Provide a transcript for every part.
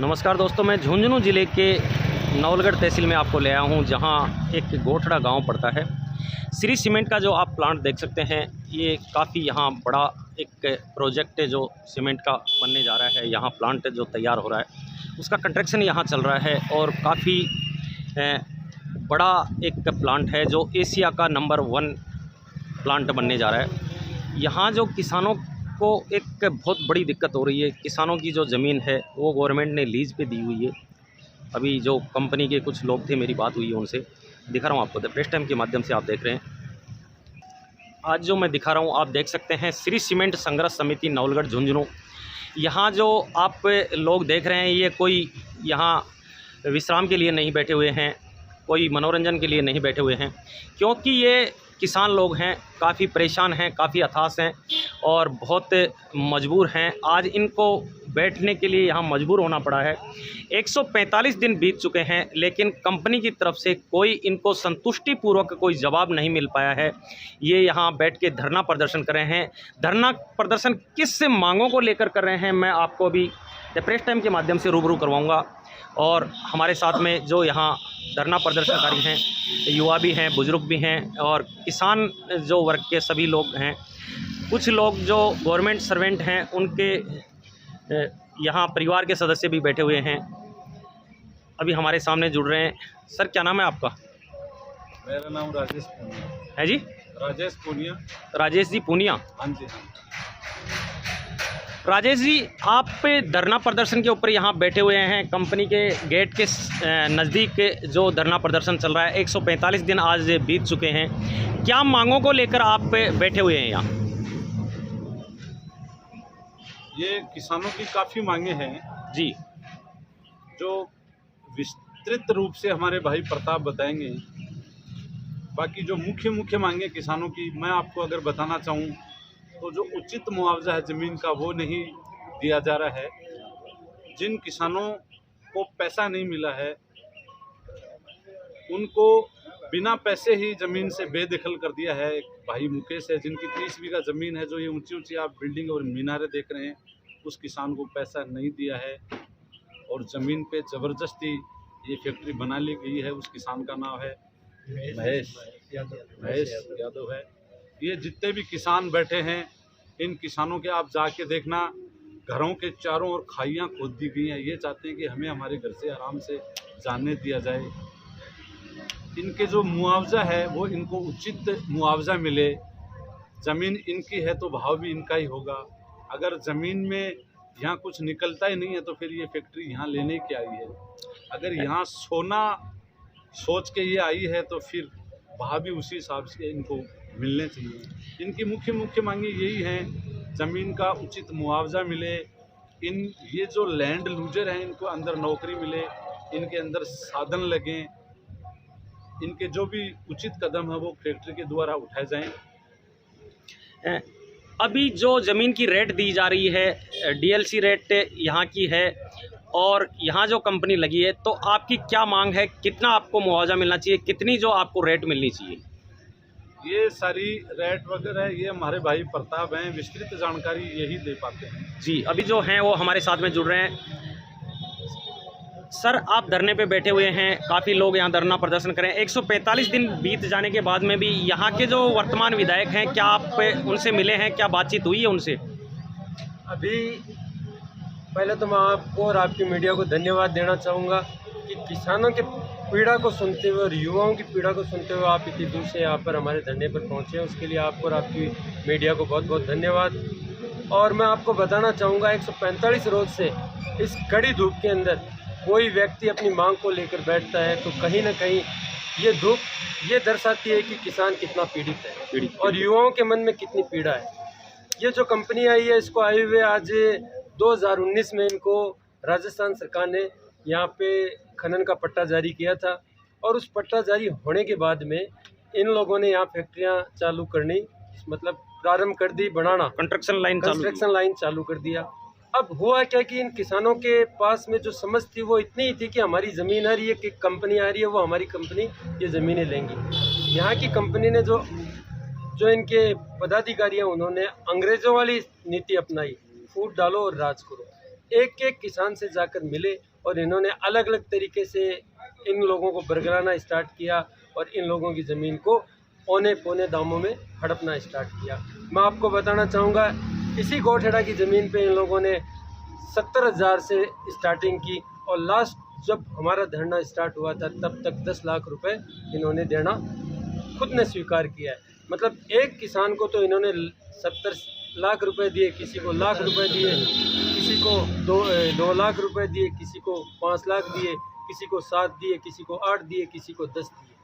नमस्कार दोस्तों, मैं झुंझुनू ज़िले के नवलगढ़ तहसील में आपको ले आया हूँ, जहाँ एक गोठड़ा गांव पड़ता है। श्री सीमेंट का जो आप प्लांट देख सकते हैं, ये काफ़ी यहाँ बड़ा एक प्रोजेक्ट है जो सीमेंट का बनने जा रहा है। यहाँ प्लांट जो तैयार हो रहा है उसका कंस्ट्रक्शन यहाँ चल रहा है और काफ़ी बड़ा एक प्लांट है जो एशिया का नंबर 1 प्लांट बनने जा रहा है। यहाँ जो किसानों को एक बहुत बड़ी दिक्कत हो रही है, किसानों की जो ज़मीन है वो गवर्नमेंट ने लीज़ पे दी हुई है। अभी जो कंपनी के कुछ लोग थे, मेरी बात हुई है उनसे, दिखा रहा हूँ आपको, प्रेस टाइम के माध्यम से आप देख रहे हैं। आज जो मैं दिखा रहा हूँ आप देख सकते हैं, श्री सीमेंट संघर्ष समिति नवलगढ़ झुंझुनू। यहाँ जो आप लोग देख रहे हैं, ये कोई यहाँ विश्राम के लिए नहीं बैठे हुए हैं, कोई मनोरंजन के लिए नहीं बैठे हुए हैं, क्योंकि ये किसान लोग हैं, काफ़ी परेशान हैं, काफ़ी हताश हैं और बहुत मजबूर हैं। आज इनको बैठने के लिए यहाँ मजबूर होना पड़ा है। 145 दिन बीत चुके हैं, लेकिन कंपनी की तरफ से कोई इनको संतुष्टिपूर्वक कोई जवाब नहीं मिल पाया है। ये यहाँ बैठ के धरना प्रदर्शन कर रहे हैं। धरना प्रदर्शन किस मांगों को लेकर कर रहे हैं, मैं आपको अभी प्रेस टाइम के माध्यम से रूबरू करवाऊँगा। और हमारे साथ में जो यहाँ धरना प्रदर्शनकारी हैं, युवा भी हैं, बुज़ुर्ग भी हैं और किसान जो वर्ग के सभी लोग हैं। कुछ लोग जो गवर्नमेंट सर्वेंट हैं, उनके यहाँ परिवार के सदस्य भी बैठे हुए हैं, अभी हमारे सामने जुड़ रहे हैं। सर, क्या नाम है आपका? मेरा नाम राजेश पूनिया है जी। राजेश पूनिया। राजेश जी पूनिया। हाँ जी, हाँ। राजेश जी, आप धरना प्रदर्शन के ऊपर यहाँ बैठे हुए हैं, कंपनी के गेट के नज़दीक जो धरना प्रदर्शन चल रहा है। 145 दिन आज बीत चुके हैं। क्या मांगों को लेकर आप बैठे हुए हैं यहाँ? ये किसानों की काफ़ी मांगे हैं जी, जो विस्तृत रूप से हमारे भाई प्रताप बताएंगे। बाकी जो मुख्य मांगे किसानों की मैं आपको अगर बताना चाहूँ तो जो उचित मुआवजा है ज़मीन का, वो नहीं दिया जा रहा है। जिन किसानों को पैसा नहीं मिला है, उनको बिना पैसे ही ज़मीन से बेदखल कर दिया है। एक भाई मुकेश है, जिनकी 30 बीघा ज़मीन है, जो ये ऊंची आप बिल्डिंग और मीनारे देख रहे हैं, उस किसान को पैसा नहीं दिया है और ज़मीन पे ज़बरदस्ती ये फैक्ट्री बना ली गई है। उस किसान का नाम है महेश यादव है। ये जितने भी किसान बैठे हैं, इन किसानों के आप जाके देखना, घरों के चारों ओर खाइयाँ खोद दी गई हैं। ये चाहते हैं कि हमें हमारे घर से आराम से जाने दिया जाए। इनके जो मुआवजा है वो इनको उचित मुआवजा मिले। ज़मीन इनकी है तो भाव भी इनका ही होगा। अगर ज़मीन में यहाँ कुछ निकलता ही नहीं है तो फिर ये फैक्ट्री यहाँ लेने की आई है। अगर यहाँ सोना सोच के ये आई है तो फिर भाव भी उसी हिसाब से इनको मिलने चाहिए। इनकी मुख्य मांगे यही हैं, ज़मीन का उचित मुआवजा मिले, ये जो लैंड लूजर हैं इनको अंदर नौकरी मिले, इनके अंदर साधन लगें, इनके जो भी उचित कदम है वो फैक्ट्री के द्वारा उठाए जाएं। अभी जो ज़मीन की रेट दी जा रही है, डीएलसी रेट यहाँ की है और यहाँ जो कंपनी लगी है, तो आपकी क्या मांग है? कितना आपको मुआवजा मिलना चाहिए? कितनी जो आपको रेट मिलनी चाहिए? ये सारी रेट वगैरह ये हमारे भाई प्रताप हैं, विस्तृत जानकारी यही दे पाते हैं। जी, अभी जो हैं वो हमारे साथ में जुड़ रहे हैं। सर, आप धरने पे बैठे हुए हैं, काफ़ी लोग यहाँ धरना प्रदर्शन करें। 145 दिन बीत जाने के बाद में भी यहाँ के जो वर्तमान विधायक हैं, क्या आप उनसे मिले हैं? क्या बातचीत हुई है उनसे? अभी पहले तो मैं आपको और आपकी मीडिया को धन्यवाद देना चाहूँगा कि किसानों के पीड़ा को सुनते हुए और युवाओं की पीड़ा को सुनते हुए आप इतनी दूर से यहाँ पर हमारे धरने पर पहुँचे हैं, उसके लिए आपको और आपकी मीडिया को बहुत बहुत धन्यवाद। और मैं आपको बताना चाहूँगा, 145 रोज़ से इस कड़ी धूप के अंदर कोई व्यक्ति अपनी मांग को लेकर बैठता है तो कहीं ना कहीं ये धूप ये दर्शाती है कि किसान कितना पीड़ित है और युवाओं के मन में कितनी पीड़ा है। ये जो कंपनी आई है, इसको आए हुए आज 2019 में इनको राजस्थान सरकार ने यहाँ पे खनन का पट्टा जारी किया था और उस पट्टा जारी होने के बाद में इन लोगों ने यहाँ फैक्ट्रियाँ चालू करनी, मतलब प्रारंभ कर दी, बनाना, कंस्ट्रक्शन लाइन चालू कर दिया। अब हुआ क्या कि इन किसानों के पास में जो समझ थी वो इतनी ही थी कि हमारी ज़मीन आ रही है, कि कंपनी आ रही है, वो हमारी कंपनी ये ज़मीनें लेंगी। यहाँ की कंपनी ने जो इनके पदाधिकारी हैं, उन्होंने अंग्रेज़ों वाली नीति अपनाई, फूट डालो और राज करो। एक एक किसान से जाकर मिले और इन्होंने अलग अलग तरीके से इन लोगों को बरगलाना स्टार्ट किया और इन लोगों की ज़मीन को औने पौने दामों में हड़पना स्टार्ट किया। मैं आपको बताना चाहूँगा, इसी गोठेड़ा की ज़मीन पे इन लोगों ने 70,000 से स्टार्टिंग की और लास्ट जब हमारा धरना स्टार्ट हुआ था तब तक 10 लाख रुपए इन्होंने देना खुद ने स्वीकार किया है। मतलब एक किसान को तो इन्होंने 70 लाख रुपए दिए, किसी को लाख रुपए दिए, किसी को 2 लाख रुपए दिए, किसी को 5 लाख दिए, किसी को 7 दिए, किसी को 8 दिए, किसी को 10 दिए।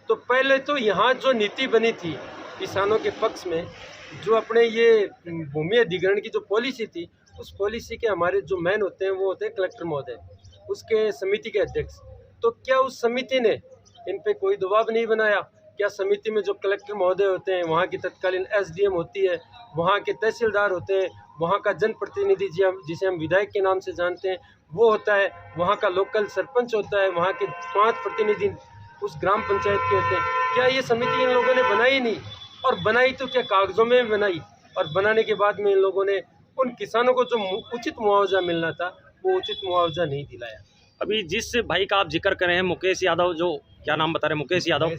तो पहले तो यहाँ जो नीति बनी थी किसानों के पक्ष में, जो अपने ये भूमि अधिग्रहण की जो पॉलिसी थी, उस पॉलिसी के हमारे जो मैन होते हैं वो होते हैं कलेक्टर महोदय, उसके समिति के अध्यक्ष। तो क्या उस समिति ने इन पे कोई दबाव नहीं बनाया? क्या समिति में जो कलेक्टर महोदय होते हैं, वहाँ की तत्कालीन एसडीएम होती है, वहाँ के तहसीलदार होते हैं, वहाँ का जनप्रतिनिधि जिसे हम विधायक के नाम से जानते हैं वो होता है, वहाँ का लोकल सरपंच होता है, वहाँ के 5 प्रतिनिधि उस ग्राम पंचायत के होते हैं। क्या ये समिति इन लोगों ने बनाई नहीं? और बनाई तो क्या कागजों में बनाई, और बनाने के बाद में इन लोगों ने उन किसानों को जो उचित मुआवजा मिलना था वो उचित मुआवजा नहीं दिलाया। अभी जिस भाई का आप जिक्र कर रहे हैं मुकेश यादव, जो क्या नाम बता रहे हैं, मुकेश यादव,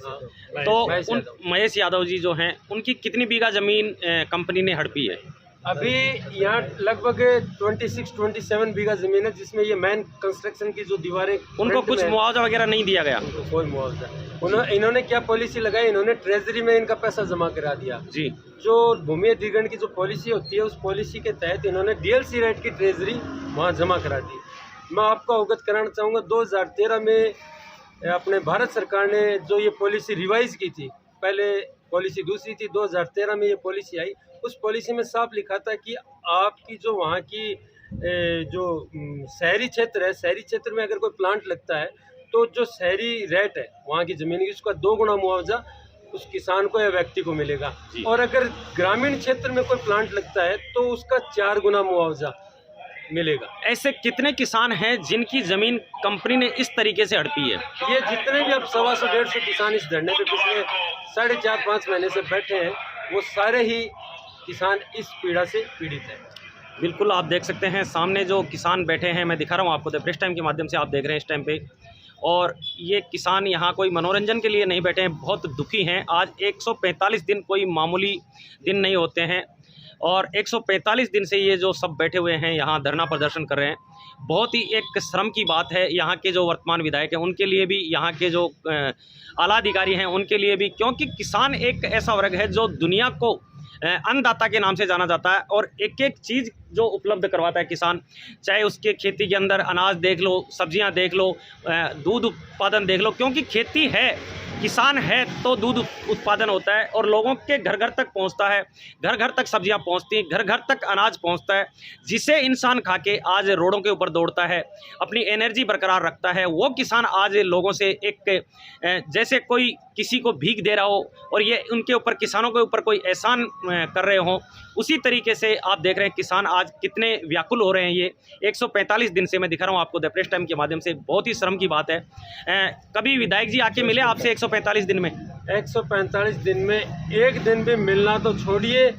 तो महेश यादव जी जो हैं, उनकी कितनी बीघा ज़मीन कंपनी ने हड़पी है? अभी यहाँ लगभग 26-27 बीघा ज़मीन है, जिसमें ये मैन कंस्ट्रक्शन की जो दीवारें, उनको कुछ मुआवजा वगैरह नहीं दिया गया? कोई मुआवजा। इन्होंने क्या पॉलिसी लगाई, इन्होंने ट्रेजरी में इनका पैसा जमा करा दिया जी। जो भूमि अधिग्रहण की जो पॉलिसी होती है, उस पॉलिसी के तहत इन्होंने डीएलसी रेट की ट्रेजरी वहाँ जमा करा दी। मैं आपको अवगत कराना चाहूँगा, 2013 में अपने भारत सरकार ने जो ये पॉलिसी रिवाइज़ की थी, पहले पॉलिसी दूसरी थी, 2013 में ये पॉलिसी आई। उस पॉलिसी में साफ लिखा था कि आपकी जो वहाँ की जो शहरी क्षेत्र है, शहरी क्षेत्र में अगर कोई प्लांट लगता है तो जो शहरी रेट है वहाँ की ज़मीन की, उसका 2 गुना मुआवजा उस किसान को या व्यक्ति को मिलेगा, और अगर ग्रामीण क्षेत्र में कोई प्लांट लगता है तो उसका 4 गुना मुआवजा मिलेगा। ऐसे कितने किसान हैं जिनकी ज़मीन कंपनी ने इस तरीके से हड़पी है? ये जितने भी अब 125-150 किसान इस धरने पे पिछले 4.5-5 महीने से बैठे हैं, वो सारे ही किसान इस पीड़ा से पीड़ित हैं। बिल्कुल, आप देख सकते हैं सामने जो किसान बैठे हैं, मैं दिखा रहा हूँ आपको, द प्रेस टाइम के माध्यम से आप देख रहे हैं इस टाइम पे। और ये किसान यहाँ कोई मनोरंजन के लिए नहीं बैठे हैं, बहुत दुखी हैं। आज 145 दिन कोई मामूली दिन नहीं होते हैं, और 145 दिन से ये जो सब बैठे हुए हैं यहाँ धरना प्रदर्शन कर रहे हैं। बहुत ही एक शर्म की बात है यहाँ के जो वर्तमान विधायक हैं उनके लिए भी, यहाँ के जो आला अधिकारी हैं उनके लिए भी, क्योंकि किसान एक ऐसा वर्ग है जो दुनिया को अन्नदाता के नाम से जाना जाता है, और एक एक चीज़ जो उपलब्ध करवाता है किसान, चाहे उसके खेती के अंदर अनाज देख लो, सब्जियां देख लो, दूध उत्पादन देख लो, क्योंकि खेती है, किसान है तो दूध उत्पादन होता है और लोगों के घर घर तक पहुंचता है, घर घर तक सब्जियां पहुंचती हैं, घर घर तक अनाज पहुंचता है, जिसे इंसान खा के आज रोडों के ऊपर दौड़ता है, अपनी एनर्जी बरकरार रखता है। वो किसान आज लोगों से एक जैसे कोई किसी को भीख दे रहा हो और ये उनके ऊपर, किसानों के ऊपर कोई एहसान कर रहे हो, उसी तरीके से आप देख रहे हैं किसान आज कितने व्याकुल हो रहे हैं। ये 145 दिन से मैं दिखा रहा हूँ आपको द प्रेस टाइम के माध्यम से, बहुत ही शर्म की बात है। कभी विधायक जी आके मिले आपसे 145 दिन में? 145 दिन में एक दिन भी मिलना तो छोड़िए,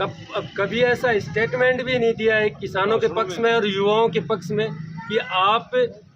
कभी ऐसा स्टेटमेंट भी नहीं दिया है किसानों के पक्ष में और युवाओं के पक्ष में कि आप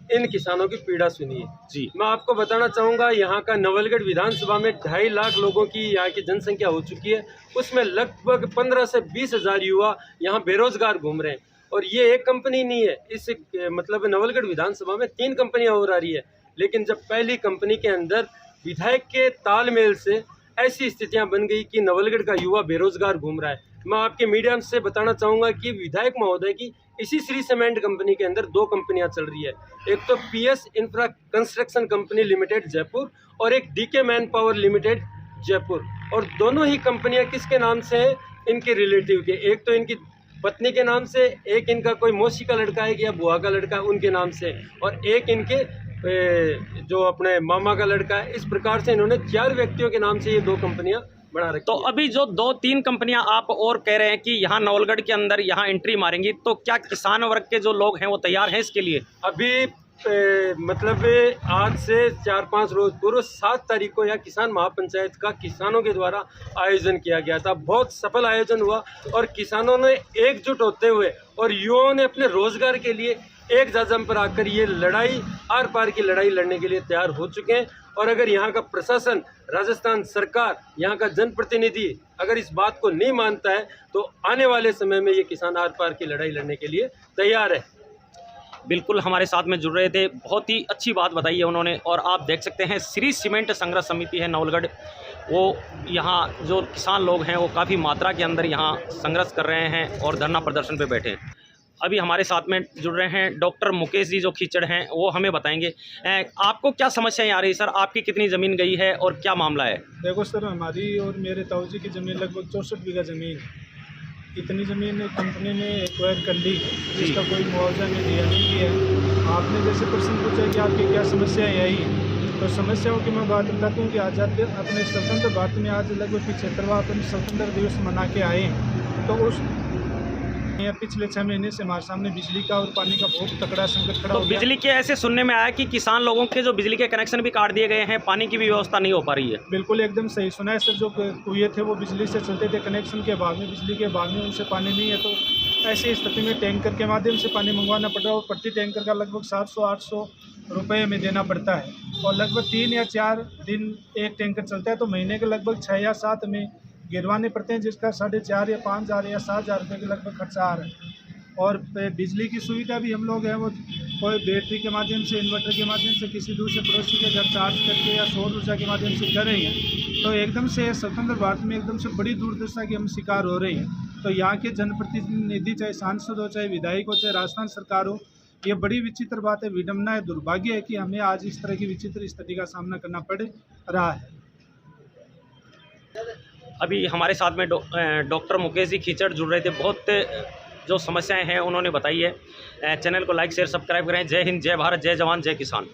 इन किसानों की पीड़ा सुनिए जी। मैं आपको बताना चाहूँगा, यहाँ का नवलगढ़ विधानसभा में 2.5 लाख लोगों की यहाँ की जनसंख्या हो चुकी है, उसमें लगभग 15 से 20 हज़ार युवा यहाँ बेरोजगार घूम रहे हैं। और ये एक कंपनी नहीं है, इस मतलब नवलगढ़ विधानसभा में 3 कंपनियाँ और आ रही है, लेकिन जब पहली कंपनी के अंदर विधायक के तालमेल से ऐसी स्थितियाँ बन गई कि नवलगढ़ का युवा बेरोजगार घूम रहा है। मैं आपके मीडिया से बताना चाहूँगा कि विधायक महोदय की इसी श्री सीमेंट कंपनी के अंदर 2 कंपनियां चल रही है, एक तो PS infra construction company limited Jaipur और एक DK man power limited Jaipur. और दोनों ही कंपनियां किसके नाम से हैं? इनके रिलेटिव के, एक तो इनकी पत्नी के नाम से, एक इनका कोई मौसी का लड़का है या बुआ का लड़का है उनके नाम से, और एक इनके जो अपने मामा का लड़का है। इस प्रकार से इन्होंने 4 व्यक्तियों के नाम से ये 2 कंपनियां बना रखी। तो अभी जो 2-3 कंपनियां आप और कह रहे हैं कि यहाँ नवलगढ़ के अंदर यहाँ एंट्री मारेंगी, तो क्या किसान वर्ग के जो लोग हैं वो तैयार हैं इसके लिए? अभी मतलब आज से 4-5 रोज पूर्व 7 तारीख को यहाँ किसान महापंचायत का किसानों के द्वारा आयोजन किया गया था। बहुत सफल आयोजन हुआ और किसानों ने एकजुट होते हुए और युवाओं ने अपने रोजगार के लिए एक जाजम पर आकर ये लड़ाई आर पार की लड़ाई लड़ने के लिए तैयार हो चुके हैं। और अगर यहाँ का प्रशासन, राजस्थान सरकार, यहाँ का जनप्रतिनिधि अगर इस बात को नहीं मानता है तो आने वाले समय में ये किसान आर पार की लड़ाई लड़ने के लिए तैयार है। बिल्कुल हमारे साथ में जुड़ रहे थे, बहुत ही अच्छी बात बताई है उन्होंने। और आप देख सकते हैं श्री सीमेंट संग्रह समिति है नवलगढ़, वो यहाँ जो किसान लोग हैं वो काफ़ी मात्रा के अंदर यहाँ संघर्ष कर रहे हैं और धरना प्रदर्शन पे बैठे हैं। अभी हमारे साथ में जुड़ रहे हैं डॉक्टर मुकेश जी जो खीचड़ हैं, वो हमें बताएंगे आपको क्या समस्याएं आ रही है सर, आपकी कितनी ज़मीन गई है और क्या मामला है। देखो सर, हमारी और मेरे ताऊ जी की ज़मीन लगभग 64 बीघा ज़मीन, इतनी ज़मीन कंपनी ने एक्वायर कर ली जिसका कोई मुआवजा नहीं दिया आपने जैसे प्रश्न पूछा कि आपकी क्या समस्याएं आई, तो समस्याओं की मैं बात बताता हूँ कि आज़ाद अपने स्वतंत्र भारत में आज लगभग 75वां अपन स्वतंत्र दिवस मना के आए, तो उस पिछले 6 महीने से हमारे सामने बिजली का और पानी का बहुत तगड़ा संकट खड़ा हो गया। बिजली के ऐसे सुनने में आया कि किसान लोगों के जो बिजली के कनेक्शन भी काट दिए गए हैं, पानी की भी व्यवस्था नहीं हो पा रही है। बिल्कुल एकदम सही सुना है सर, जो कुएं थे वो बिजली से चलते थे, कनेक्शन के अभाव में, बिजली के अभाव में उनसे पानी नहीं है, तो ऐसी स्थिति में टैंकर के माध्यम से पानी मंगवाना पड़ रहा है और प्रति टैंकर का लगभग 700-800 रुपये में देना पड़ता है और लगभग 3 या 4 दिन एक टैंकर चलता है, तो महीने के लगभग 6 या 7 में गिरवाने पड़ते हैं, जिसका 4,500 या 5,000 या 7,000 रुपये के लगभग खर्चा आ रहा है। और बिजली की सुविधा भी हम लोग हैं वो कोई बैटरी के माध्यम से, इन्वर्टर के माध्यम से, किसी दूसरे पड़ोसी के घर चार्ज करके या सौर ऊर्जा के माध्यम से कर रहे हैं, तो एकदम से स्वतंत्र भारत में एकदम से बड़ी दुर्दशा की हम शिकार हो रहे हैं। तो यहाँ के जनप्रतिनिधि, चाहे सांसद हो, चाहे विधायक हो, चाहे राजस्थान सरकार हो, ये बड़ी विचित्र बात है, विडम्बना है, दुर्भाग्य है कि हमें आज इस तरह की विचित्र स्थिति का सामना करना पड़ रहा है। अभी हमारे साथ में डॉक्टर मुकेश जी खीचड़ जुड़ रहे थे, बहुत जो समस्याएं हैं उन्होंने बताई है। चैनल को लाइक शेयर सब्सक्राइब करें। जय हिंद, जय भारत, जय जवान, जय किसान।